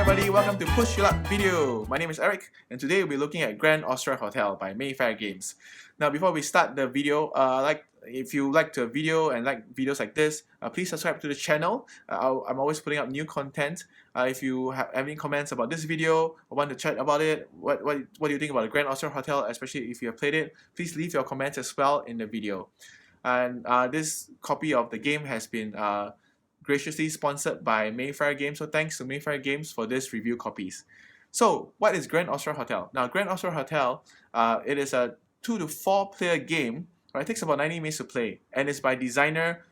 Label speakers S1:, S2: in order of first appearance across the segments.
S1: everybody, welcome to Push Your Luck video. My name is Eric and today we'll be looking at Grand Austria Hotel by Mayfair Games. Now before we start the video, if you like the video and like videos like this, please subscribe to the channel. I'm always putting up new content. If you have any comments about this video or want to chat about it, what do you think about the Grand Austria Hotel, especially if you have played it, please leave your comments as well in the video. And this copy of the game has been graciously sponsored by Mayfair Games, so thanks to Mayfair Games for this review copies. So what is Grand Austria Hotel? Now Grand Austria Hotel, it is a 2 to 4 player game. Right? It takes about 90 minutes to play, and it's by designer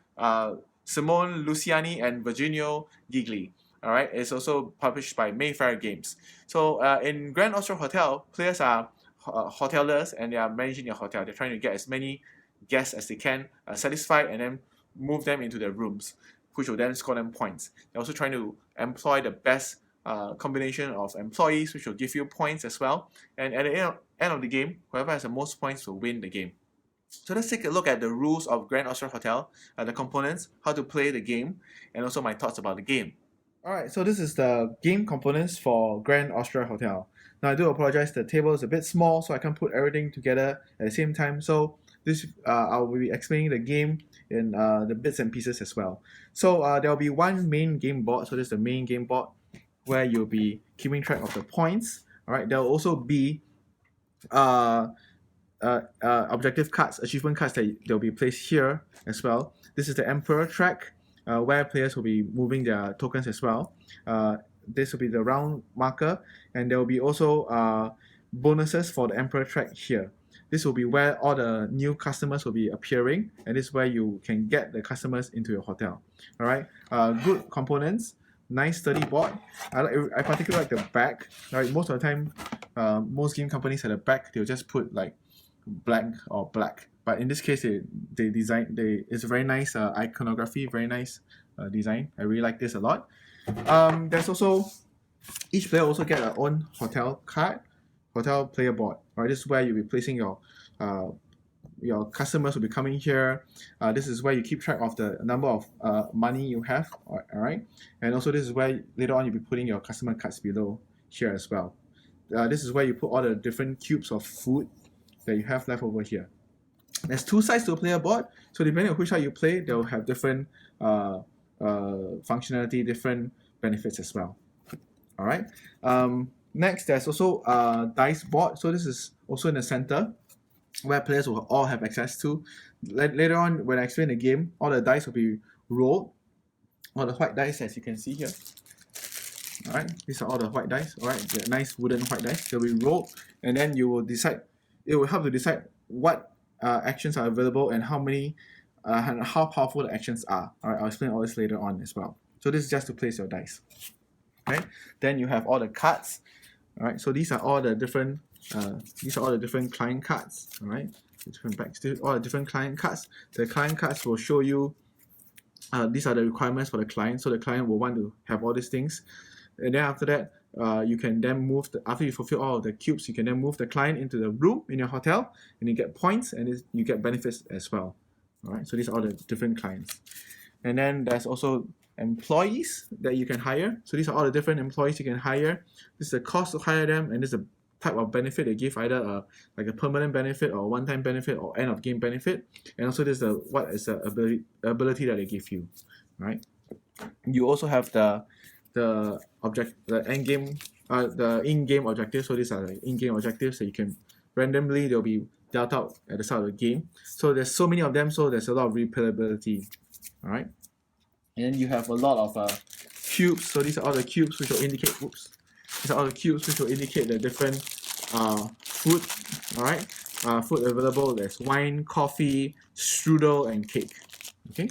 S1: Simone Luciani and Virginio Gigli. Alright, it's also published by Mayfair Games. So in Grand Austria Hotel, players are hoteliers and they are managing their hotel. They're trying to get as many guests as they can satisfied and then move them into their rooms, which will then score them points. They're also trying to employ the best combination of employees, which will give you points as well. And at the end of the game, whoever has the most points will win the game. So let's take a look at the rules of Grand Austria Hotel, the components, how to play the game, and also my thoughts about the game. Alright, so this is the game components for Grand Austria Hotel. Now I do apologize, the table is a bit small, so I can't put everything together at the same time. So this I will be explaining the game in the bits and pieces as well. So there will be one main game board, so this is the main game board where you'll be keeping track of the points. Alright, there will also be objective cards, achievement cards that they'll be placed here as well. This is the Emperor track where players will be moving their tokens as well. This will be the round marker, and there will be also bonuses for the Emperor track here. This will be where all the new customers will be appearing, and this is where you can get the customers into your hotel. Alright, good components, nice sturdy board. I particularly like the back. Right, most of the time, most game companies at the back they'll just put like blank or black, but in this case it's a very nice iconography, very nice design. I really like this a lot. There's also, each player also get their own hotel card, hotel player board. Right, this is where you'll be placing your customers will be coming here. This is where you keep track of the number of money you have. Alright, and also this is where later on you'll be putting your customer cards below here as well. This is where you put all the different cubes of food that you have left over here. There's two sides to a player board, so depending on which side you play, they'll have different functionality, different benefits as well. Alright. Next, there's also a dice board. So this is also in the center where players will all have access to. Later on, when I explain the game, all the dice will be rolled. All the white dice, as you can see here. Alright, these are all the white dice. Alright, the nice wooden white dice. They'll be rolled, and then you will decide. It will help to decide what actions are available and how many, and how powerful the actions are. Alright, I'll explain all this later on as well. So this is just to place your dice. Okay, then you have all the cards. Alright, so these are all the different client cards. Alright, different backs, all the different client cards. The client cards will show you these are the requirements for the client. So the client will want to have all these things, and then after that, you can then move after you fulfill all of the cubes, you can then move the client into the room in your hotel, and you get points and you get benefits as well. Alright, so these are all the different clients. And then there's also employees that you can hire. So these are all the different employees you can hire. This is the cost to hire them, and this is the type of benefit they give, either like a permanent benefit or one-time benefit or end of game benefit. And also this is what is the ability that they give you. Right? You also have the in-game objectives. So these are the in-game objectives that you can randomly, they'll be dealt out at the start of the game. So there's so many of them, so there's a lot of replayability. Alright. And then you have a lot of cubes. So these are all the cubes which will indicate these are all the cubes which will indicate the different food. Alright. Food available. There's wine, coffee, strudel, and cake. Okay.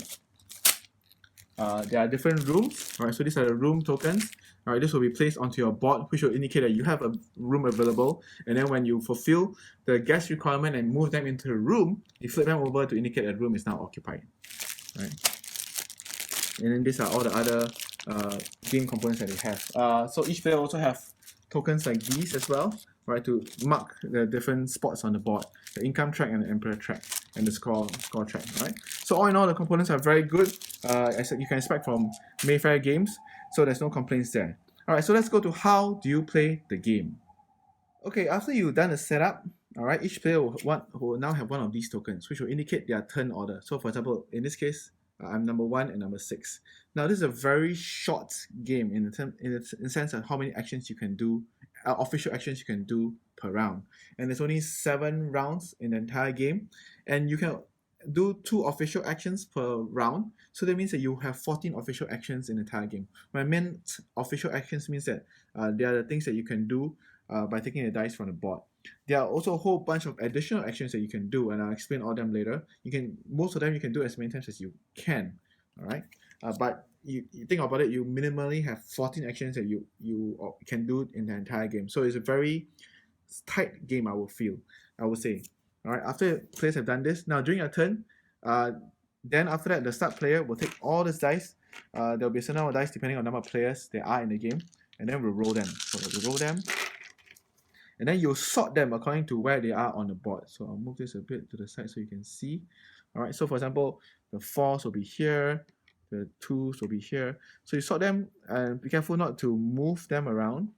S1: There are different rooms. Alright, so these are the room tokens. Alright, this will be placed onto your board, which will indicate that you have a room available. And then when you fulfill the guest requirement and move them into the room, you flip them over to indicate that the room is now occupied. Right. And then these are all the other game components that they have. So each player also have tokens like these as well, right, to mark the different spots on the board, the income track and the emperor track, and the score track, right? So all in all, the components are very good, as you can expect from Mayfair Games, so there's no complaints there. Alright, so let's go to how do you play the game. Okay, after you've done the setup, alright, each player will now have one of these tokens, which will indicate their turn order. So for example, in this case, I'm number 1 and number 6. Now this is a very short game in the sense of how many actions you can do, official actions you can do per round. And there's only 7 rounds in the entire game, and you can do 2 official actions per round. So that means that you have 14 official actions in the entire game. When I meant official actions means that they are the things that you can do by taking the dice from the board. There are also a whole bunch of additional actions that you can do, and I'll explain all them later. Most of them you can do as many times as you can. Alright, but you think about it, you minimally have 14 actions that you can do in the entire game. So it's a very tight game, I would say. Alright, after players have done this, now during your turn, then after that the start player will take all these dice. There'll be a certain number of dice depending on the number of players there are in the game, and then we'll roll them. So we'll roll them, and then you'll sort them according to where they are on the board. So I'll move this a bit to the side so you can see. Alright, so for example, the 4s will be here, the 2s will be here. So you sort them and be careful not to move them around.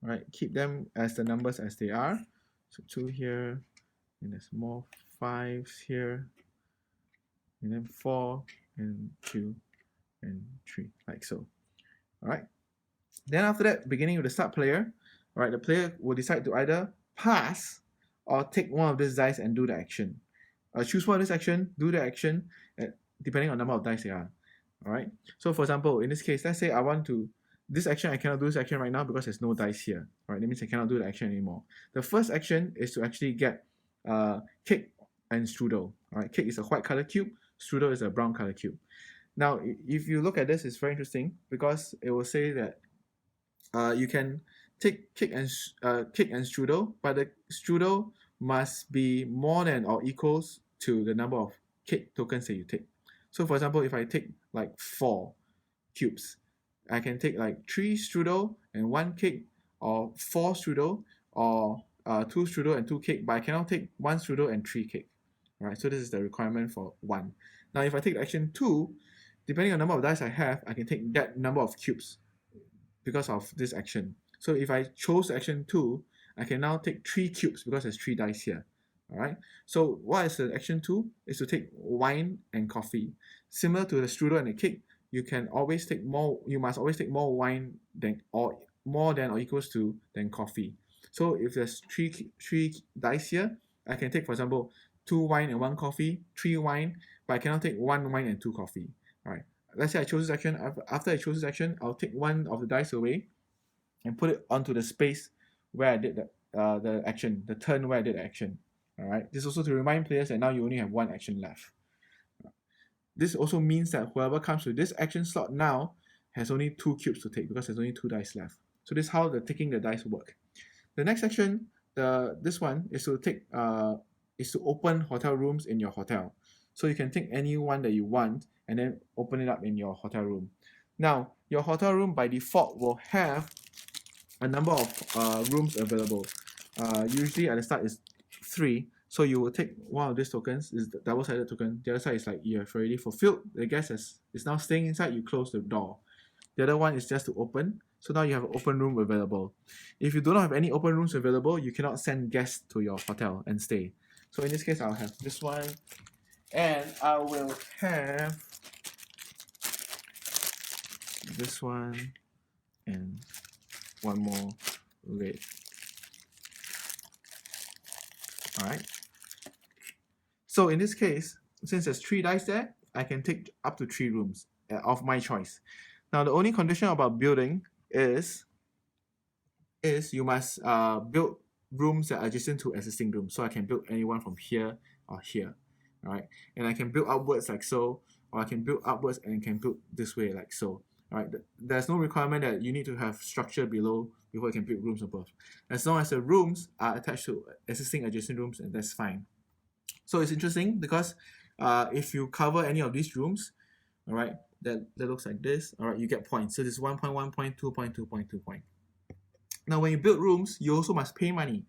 S1: Alright, keep them as the numbers as they are. So 2 here, and there's more 5s here, and then 4, and 2, and 3, like so. Alright, then after that, beginning with the start player, alright, the player will decide to either pass or take one of these dice and do the action. Choose one of this action, do the action, depending on the number of dice they are. Alright, so for example, in this case, let's say I want to, this action, I cannot do this action right now because there's no dice here. Alright, that means I cannot do the action anymore. The first action is to actually get cake and strudel. Alright, cake is a white color cube, strudel is a brown color cube. Now, if you look at this, it's very interesting because it will say that you can take cake and strudel, but the strudel must be more than or equals to the number of cake tokens that you take. So for example, if I take like 4 cubes, I can take like 3 strudel and 1 cake, or 4 strudel, or 2 strudel and 2 cake, but I cannot take 1 strudel and 3 cake. Alright, so this is the requirement for 1. Now if I take action 2, depending on the number of dice I have, I can take that number of cubes because of this action. So if I chose action 2, I can now take 3 cubes because there's 3 dice here. Alright, so what is the action 2? Is to take wine and coffee. Similar to the strudel and the cake, you must always take more wine than or equals to than coffee. So if there's 3 dice here, I can take, for example, 2 wine and 1 coffee, 3 wine, but I cannot take 1 wine and 2 coffee. Alright, let's say I chose this action. After I chose this action, I'll take one of the dice away and put it onto the space where I did the action, the turn where I did the action. Alright, this is also to remind players that now you only have 1 action left. This also means that whoever comes to this action slot now has only 2 cubes to take because there's only 2 dice left. So this is how the taking the dice work. The next action, this one is to open hotel rooms in your hotel. So you can take any one that you want and then open it up in your hotel room. Now, your hotel room by default will have a number of rooms available. Usually at the start is 3. So you will take one of these tokens, is the double-sided token. The other side is like you have already fulfilled. The guest is now staying inside, you close the door. The other one is just to open. So now you have an open room available. If you do not have any open rooms available, you cannot send guests to your hotel and stay. So in this case, I'll have this one, and I will have this one, and one more red. Alright. So in this case, since there's 3 dice there, I can take up to 3 rooms of my choice. Now the only condition about building is you must build rooms that are adjacent to existing rooms. So I can build anyone from here or here. Alright. And I can build upwards like so, or I can build upwards and can build this way like so. Alright. There's no requirement that you need to have structure below before you can build rooms above. As long as the rooms are attached to existing adjacent rooms, and that's fine. So it's interesting because if you cover any of these rooms, alright, that looks like this, alright, you get points. So this is 1 point, 1 point, 2 point, 2 point, 2 point. Now when you build rooms, you also must pay money.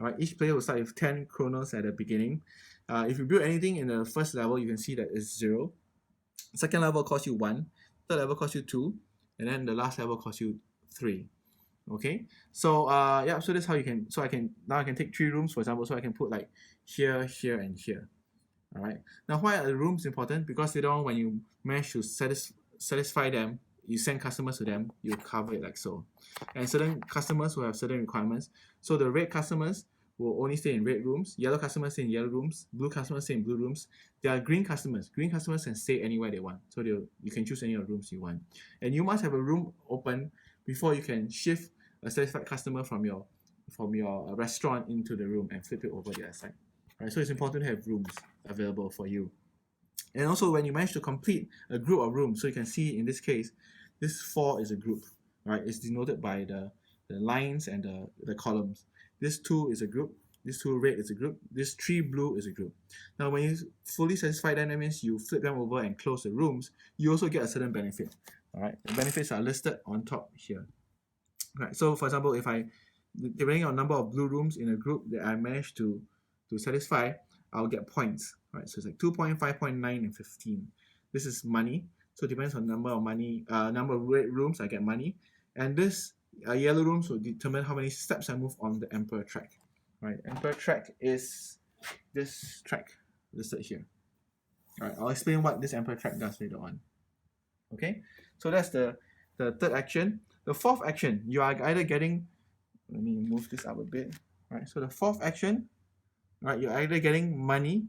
S1: Alright, each player will start with 10 kronos at the beginning. If you build anything in the first level, you can see that it's 0. Second level costs you 1. Third level costs you 2. and then the last level costs you 3. Okay, so yeah, so that's how you can. So I can take 3 rooms, for example. So I can put like here, here, and here. All right. Now, why are the rooms important? Because later on, when you manage to satisfy them, you send customers to them, you cover it like so. And certain customers will have certain requirements. So the red customers will only stay in red rooms, yellow customers stay in yellow rooms, blue customers stay in blue rooms. There are green customers. Green customers can stay anywhere they want. So you can choose any of the rooms you want. And you must have a room open before you can shift a satisfied customer from your restaurant into the room and flip it over the other side. Right? So it's important to have rooms available for you. And also when you manage to complete a group of rooms, so you can see in this case, this 4 is a group, right? It's denoted by the lines and the columns. This 2 is a group, this 2 red is a group, this 3 blue is a group. Now when you fully satisfy them, that means you flip them over and close the rooms, you also get a certain benefit. All right, the benefits are listed on top here. Right, so for example, if depending on number of blue rooms in a group that I manage to satisfy, I'll get points. Right, so it's like 2.5, 0.9, and 15. This is money. So it depends on number of red rooms, I get money. And this yellow rooms will determine how many steps I move on the Emperor track. Right, Emperor track is this track listed here. Alright, I'll explain what this Emperor track does later on. Okay, so that's the third action. The fourth action, you are either getting, let me move this up a bit. Right, so the fourth action, right, you're either getting money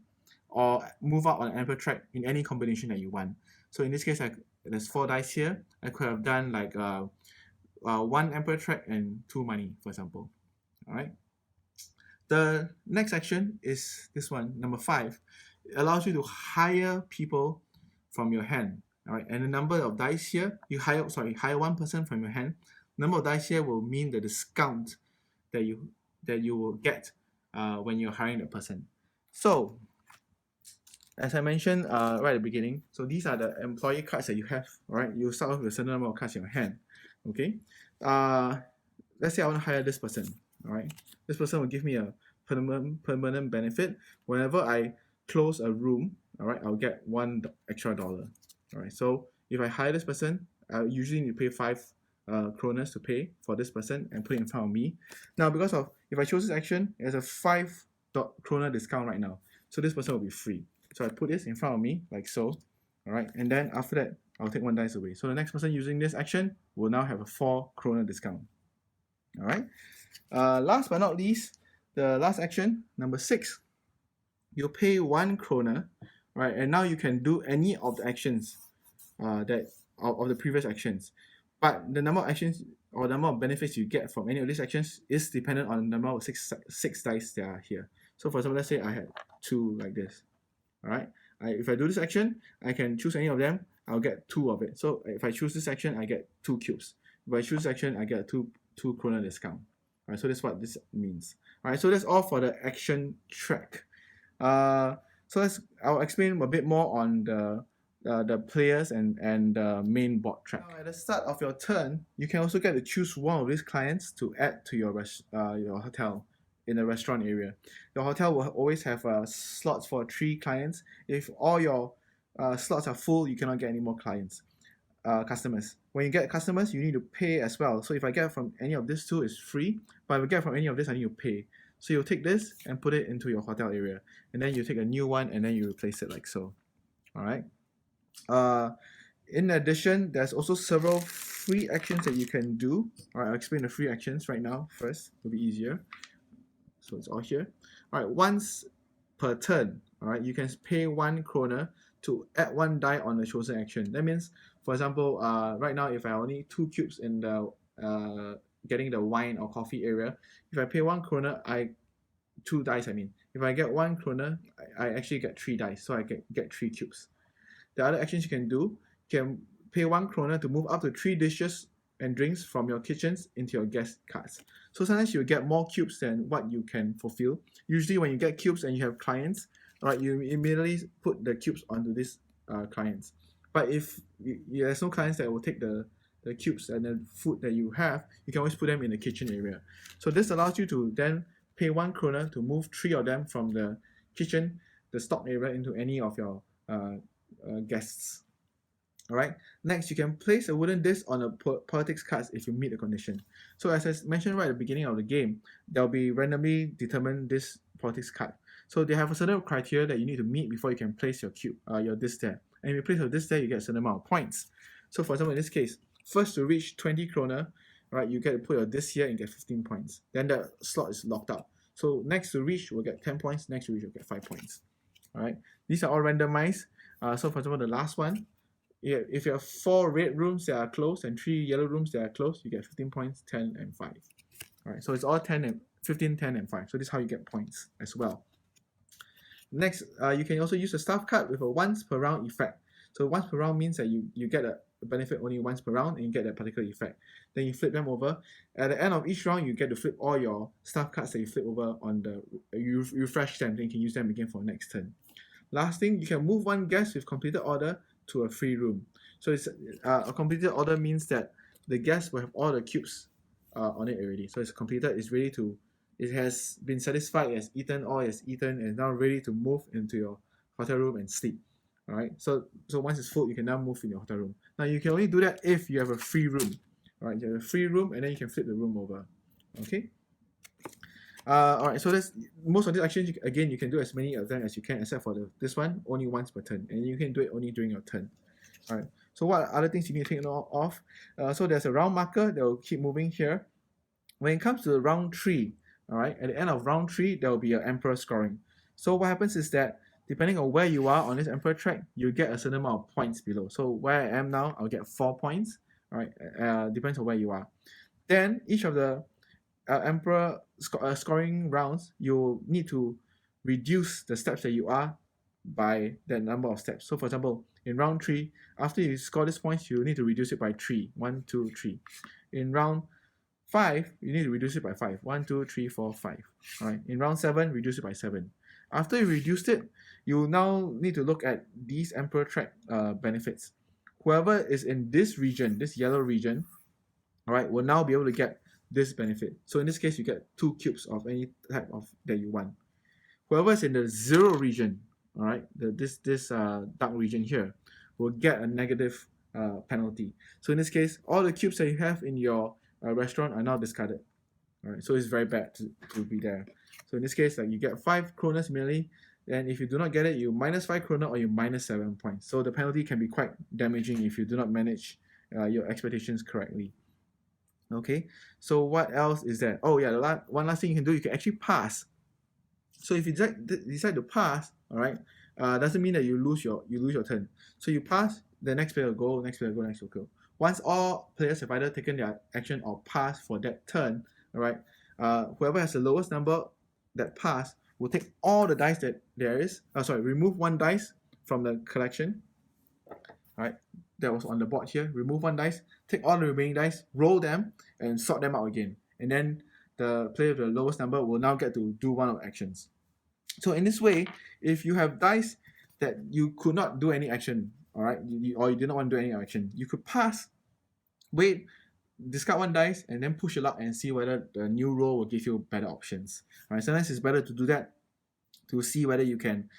S1: or move up on Emperor track in any combination that you want. So in this case, there's 4 dice here. I could have done like 1 Emperor track and 2 money, for example. All right. The next action is this one, number 5. It allows you to hire people from your hand. All right, and the number of dice here, hire one person from your hand. Number of dice here will mean the discount that you will get when you're hiring the person. So, as I mentioned right at the beginning, so these are the employee cards that you have. All right, you start off with a certain number of cards in your hand. Okay, let's say I want to hire this person. All right, this person will give me a permanent benefit. Whenever I close a room, all right, I'll get $1 extra. All right, so if I hire this person, I usually need to pay 5 kroners to pay for this person and put it in front of me. Now, because of if I choose this action, there's a 5 kroner discount right now, so this person will be free. So I put this in front of me like so. All right, and then after that, I'll take 1 dice away. So the next person using this action will now have a 4 kroner discount. All right. Last but not least, the last action, number 6. You pay 1 kroner, right? And now you can do any of the actions of the previous actions. But the number of actions or the number of benefits you get from any of these actions is dependent on the number of six dice that are here. So for example, let's say I had 2 like this. All right. If I do this action, I can choose any of them. I'll get 2 of it. So if I choose this action, I get 2 cubes. If I choose this action, I get a 2 kroner discount. All right. So that's what this means. All right. So that's all for the action track. So I'll explain a bit more on the players and the main board track. Now, at the start of your turn, you can also get to choose one of these clients to add to your hotel in the restaurant area. Your hotel will always have slots for 3 clients. If all your slots are full, you cannot get any more customers. When you get customers, you need to pay as well. So if I get from any of these 2, it's free. But if I get from any of this, I need to pay. So you take this and put it into your hotel area, and then you take a new one and then you replace it like so. All right. In addition, there's also several free actions that you can do. All right, I'll explain the free actions right now first. It'll be easier. So it's all here. All right, once per turn, all right, you can pay 1 kroner to add 1 die on the chosen action. That means, for example, right now if I only 2 cubes in the getting the wine or coffee area, if I pay 1 kroner, 2 dice. If I get 1 kroner, I actually get 3 dice, so I get 3 cubes. The other actions you can do, you can pay 1 kroner to move up to 3 dishes and drinks from your kitchens into your guest cards. So sometimes you get more cubes than what you can fulfill. Usually when you get cubes and you have clients, right, you immediately put the cubes onto these clients. But if there's no clients that will take the cubes and the food that you have, you can always put them in the kitchen area. So this allows you to then pay 1 kroner to move 3 of them from the kitchen, the stock area, into any of your guests. Alright, next you can place a wooden disc on a politics cards if you meet the condition. So as I mentioned right at the beginning of the game, there'll be randomly determined this politics card. So they have a certain criteria that you need to meet before you can place your cube, your disc there. And if you place your disc there, you get a certain amount of points. So for example, in this case, first to reach 20 kroner, right, you get to put your disc here and get 15 points. Then the slot is locked up. So next to reach, we'll get 10 points. Next to reach, we'll get 5 points. Alright, these are all randomized. So for example, the last one, if you have 4 red rooms that are closed and 3 yellow rooms that are closed, you get 15 points, 10 and 5. Alright, so it's all 10 and 15, 10 and 5. So this is how you get points as well. Next, you can also use a staff card with a once per round effect. So once per round means that you get a benefit only once per round and you get that particular effect. Then you flip them over. At the end of each round, you get to flip all your staff cards that you flip over on the, you refresh them, then you can use them again for the next turn. Last thing, you can move one guest with completed order to a free room. So it's a completed order means that the guest will have all the cubes on it already. So it's completed, it's ready to, it has been satisfied, it has eaten all it has eaten, and now ready to move into your hotel room and sleep. Alright, so once it's full, you can now move in your hotel room. Now you can only do that if you have a free room. Alright, you have a free room and then you can flip the room over. Okay. Alright, so that's most of these actions. Again, you can do as many of them as you can, except for this one, only once per turn, and you can do it only during your turn. Alright, so what are other things you need to take note of? So there's a round marker that will keep moving here. When it comes to round 3, alright, at the end of round 3, there will be an emperor scoring. So what happens is that depending on where you are on this emperor track, you get a certain amount of points below. So where I am now, I'll get 4 points. Alright, depends on where you are. Then each of the emperor scoring rounds, you need to reduce the steps that you are by that number of steps. So for example, in round 3, after you score these points, you need to reduce it by 3. 1, 2, 3. In round 5, you need to reduce it by 5. 1, 2, 3, 4, 5. Alright. In round 7, reduce it by 7. After you reduced it, you now need to look at these emperor track benefits. Whoever is in this region, this yellow region, alright, will now be able to get this benefit. So in this case, you get 2 cubes of any type of that you want. Whoever is in the 0 region, alright, this dark region here, will get a negative penalty. So in this case, all the cubes that you have in your restaurant are now discarded. Alright, so it's very bad to be there. So in this case, like you get 5 kroner merely, and if you do not get it, you minus 5 kroner or you minus 7 points. So the penalty can be quite damaging if you do not manage your expectations correctly. Okay, so what else is there? Oh yeah, one last thing you can do, you can actually pass. So if you decide to pass, alright, doesn't mean that you lose your turn. So you pass, the next player will go, next player will go, next player will go. Once all players have either taken their action or passed for that turn, alright, whoever has the lowest number that pass will take all the dice that there is. Remove 1 dice from the collection. Alright, that was on the board here. Remove 1 dice, take all the remaining dice, roll them, and sort them out again. And then the player with the lowest number will now get to do one of the actions. So in this way, if you have dice that you could not do any action, alright, or you did not want to do any action, you could pass, wait, discard 1 dice, and then push your luck and see whether the new roll will give you better options. Alright, sometimes it's better to do that to see whether you can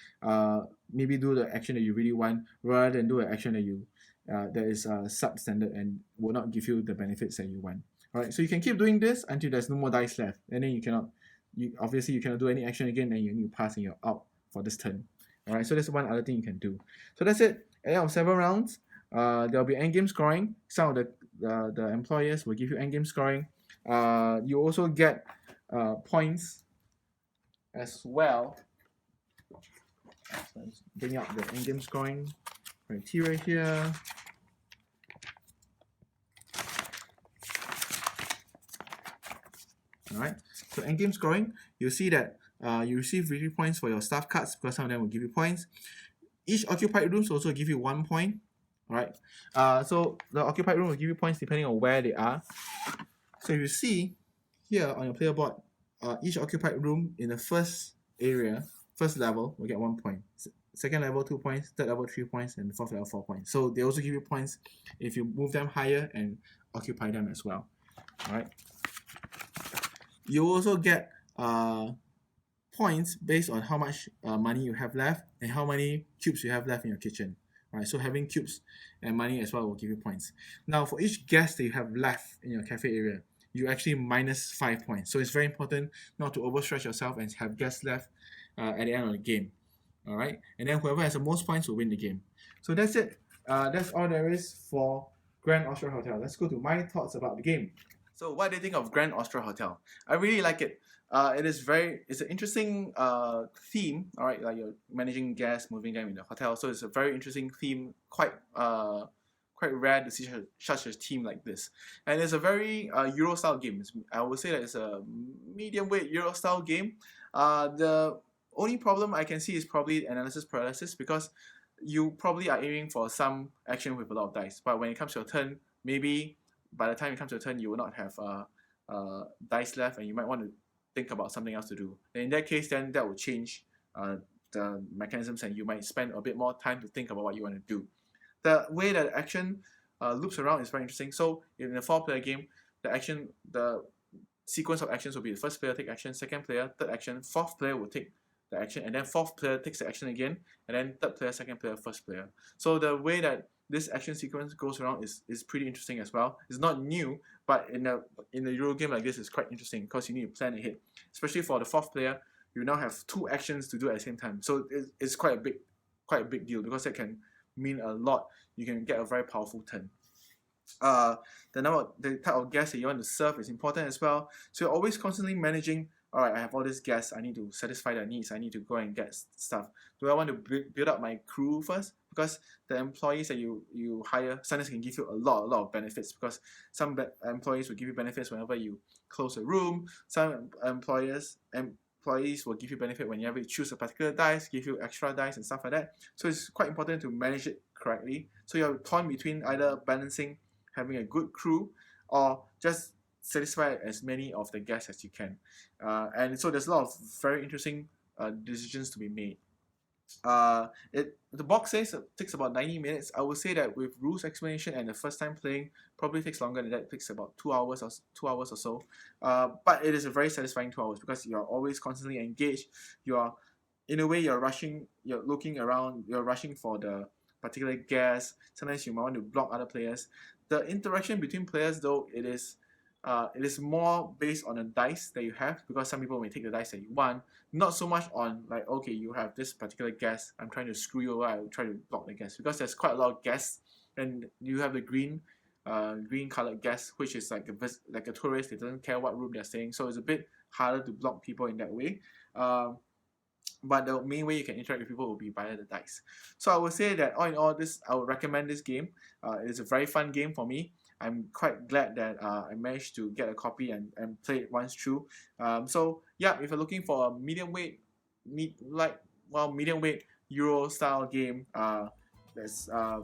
S1: maybe do the action that you really want rather than do an action that you that is substandard and will not give you the benefits that you want. Alright, so you can keep doing this until there's no more dice left, and then you cannot do any action again, and you need to pass and you're out for this turn. Alright, so that's one other thing you can do. So that's it. At the end of 7 rounds, there'll be endgame scoring. Some of the employers will give you endgame scoring. You also get points as well. So let's bring up the endgame scoring criteria here. Alright, so endgame scoring, you'll see that you receive victory points for your staff cards because some of them will give you points. Each occupied rooms also give you 1 point. Alright, so the occupied room will give you points depending on where they are. So if you see here on your player board, each occupied room in the first level will get 1 point. Second level 2 points, third level 3 points, and the fourth level 4 points. So they also give you points if you move them higher and occupy them as well. Alright. You also get points based on how much money you have left and how many cubes you have left in your kitchen. Right, so having cubes and money as well will give you points. Now, for each guest that you have left in your cafe area, you actually minus 5 points. So it's very important not to overstretch yourself and have guests left at the end of the game. All right, and then whoever has the most points will win the game. So that's it. That's all there is for Grand Austria Hotel. Let's go to my thoughts about the game. So what do you think of Grand Austria Hotel? I really like it. It's an interesting theme. All right, like you're managing guests, moving them in the hotel. So it's a very interesting theme. Quite rare to see such a theme like this. And it's a very Euro style game. I would say that it's a medium weight Euro style game. The only problem I can see is probably analysis paralysis, because you probably are aiming for some action with a lot of dice. But when it comes to your turn, maybe by the time it comes to your turn, you will not have dice left, and you might want to think about something else to do. And in that case, then that will change the mechanisms, and you might spend a bit more time to think about what you want to do. The way that action loops around is very interesting. So in a 4-player game, the sequence of actions will be the first player take action, second player, third action, fourth player will take the action, and then fourth player takes the action again, and then third player, second player, first player. So the way that this action sequence goes around is pretty interesting as well. It's not new, but in a Euro game like this, it's quite interesting because you need to plan ahead. Especially for the fourth player, you now have 2 actions to do at the same time. So it's quite a big deal, because that can mean a lot. You can get a very powerful turn. The type of guests that you want to serve is important as well. So you're always constantly managing. All right, I have all these guests. I need to satisfy their needs. I need to go and get stuff. Do I want to build up my crew first? Because the employees that you hire sometimes can give you a lot of benefits. Because some employees will give you benefits whenever you close a room. Some employees will give you benefit whenever you choose a particular dice, give you extra dice and stuff like that. So it's quite important to manage it correctly. So you're torn between either balancing having a good crew or just satisfy as many of the guests as you can. And so there's a lot of very interesting decisions to be made. The box says it takes about 90 minutes. I would say that with rules explanation and the first time playing probably takes longer than that. It takes about 2 hours or so. But it is a very satisfying 2 hours, because you are always constantly engaged. You are, in a way, you're rushing. You're looking around. You're rushing for the particular guest. Sometimes you might want to block other players. The interaction between players, though, it is more based on the dice that you have, because some people may take the dice that you want, not so much on like, okay, you have this particular guest, I'm trying to screw you over, I will try to block the guest, because there's quite a lot of guests, and you have the green colored guest, which is like a tourist. They doesn't care what room they're staying, so it's a bit harder to block people in that way. But the main way you can interact with people will be via the dice. So I would say that all in all, I would recommend this game. It's a very fun game for me. I'm quite glad that I managed to get a copy and play it once through. So yeah, if you're looking for a medium weight Euro style game, there's a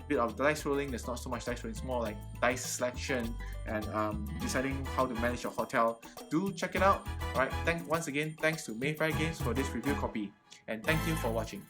S1: bit of dice rolling. There's not so much dice rolling. It's more like dice selection and deciding how to manage your hotel. Do check it out. Alright, once again, thanks to Mayfair Games for this review copy, and thank you for watching.